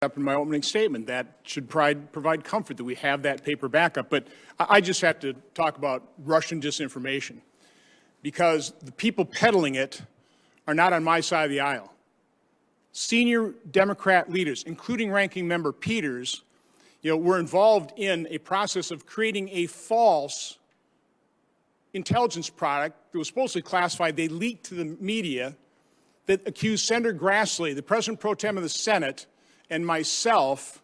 up in my opening statement. That should provide comfort that we have that paper backup. But I just have to talk about Russian disinformation, because the people peddling it are not on my side of the aisle. Senior Democrat leaders, including Ranking Member Peters, were involved in a process of creating a false intelligence product that was supposedly classified. They leaked to the media that accused Senator Grassley, the President Pro Tem of the Senate, and myself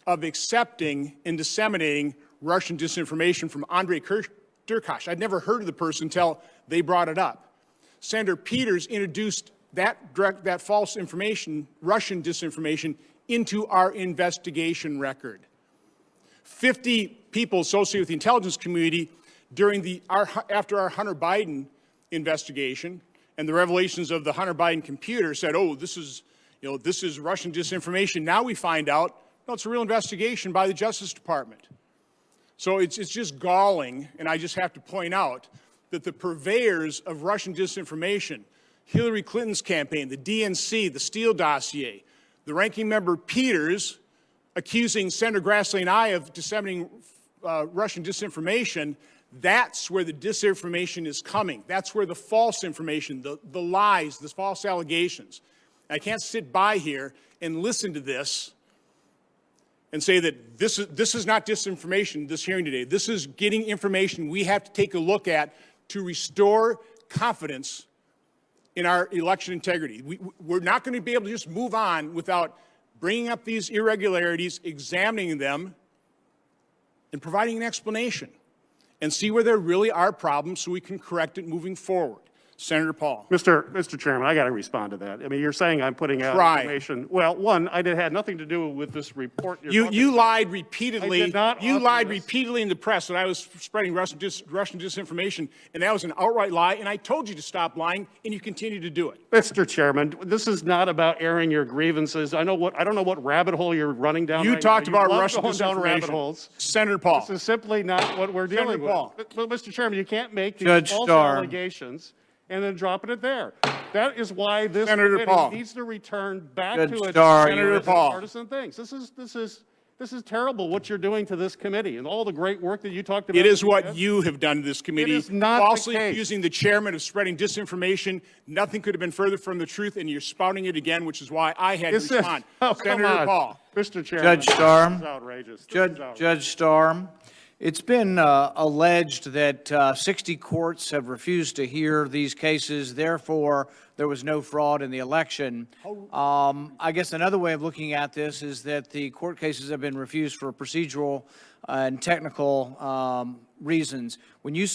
of accepting and disseminating Russian disinformation from Andrei Derkach. I'd never heard of the person until they brought it up. Senator Peters introduced that false information, Russian disinformation, into our investigation record. 50 people associated with the intelligence community after our Hunter Biden investigation and the revelations of the Hunter Biden computer said, oh, this is Russian disinformation. Now we find out, no, it's a real investigation by the Justice Department. So it's just galling, and I just have to point out that the purveyors of Russian disinformation, Hillary Clinton's campaign, the DNC, the Steele dossier, the Ranking Member Peters accusing Senator Grassley and I of disseminating Russian disinformation, that's where the disinformation is coming. That's where the false information, the lies, the false allegations. I can't sit by here and listen to this and say that this is not disinformation, this hearing today. This is getting information we have to take a look at to restore confidence in our election integrity. We're not going to be able to just move on without bringing up these irregularities, examining them, and providing an explanation, and see where there really are problems so we can correct it moving forward. Senator Paul. Mr. Chairman, I got to respond to that. I mean, you're saying I'm putting out information. Well, one, it had nothing to do with this report. You lied repeatedly. I did not. You lied repeatedly in the press that I was spreading Russian disinformation, and that was an outright lie. And I told you to stop lying, and you continue to do it. Mr. Chairman, this is not about airing your grievances. I don't know what rabbit hole you're running down. You right talked now. about Russian going down rabbit disinformation. holes. Senator Paul. This is simply not what we're dealing with. Paul. But, Mr. Chairman, you can't make these Judge false Starr. allegations and then dropping it there. That is why this Senator committee Paul. needs to return back Judge to its Starr, Senator Paul. partisan things. This is terrible what you're doing to this committee and all the great work that you talked about. It is what you have done to this committee. It is not falsely the case. accusing the chairman of spreading disinformation. Nothing could have been further from the truth, and you're spouting it again, which is why I had to respond. Senator Paul. Mr. Chairman, Judge Starr. this is outrageous. Judge Starr, it's been alleged that 60 courts have refused to hear these cases. Therefore, there was no fraud in the election. I guess another way of looking at this is that the court cases have been refused for procedural and technical reasons. When you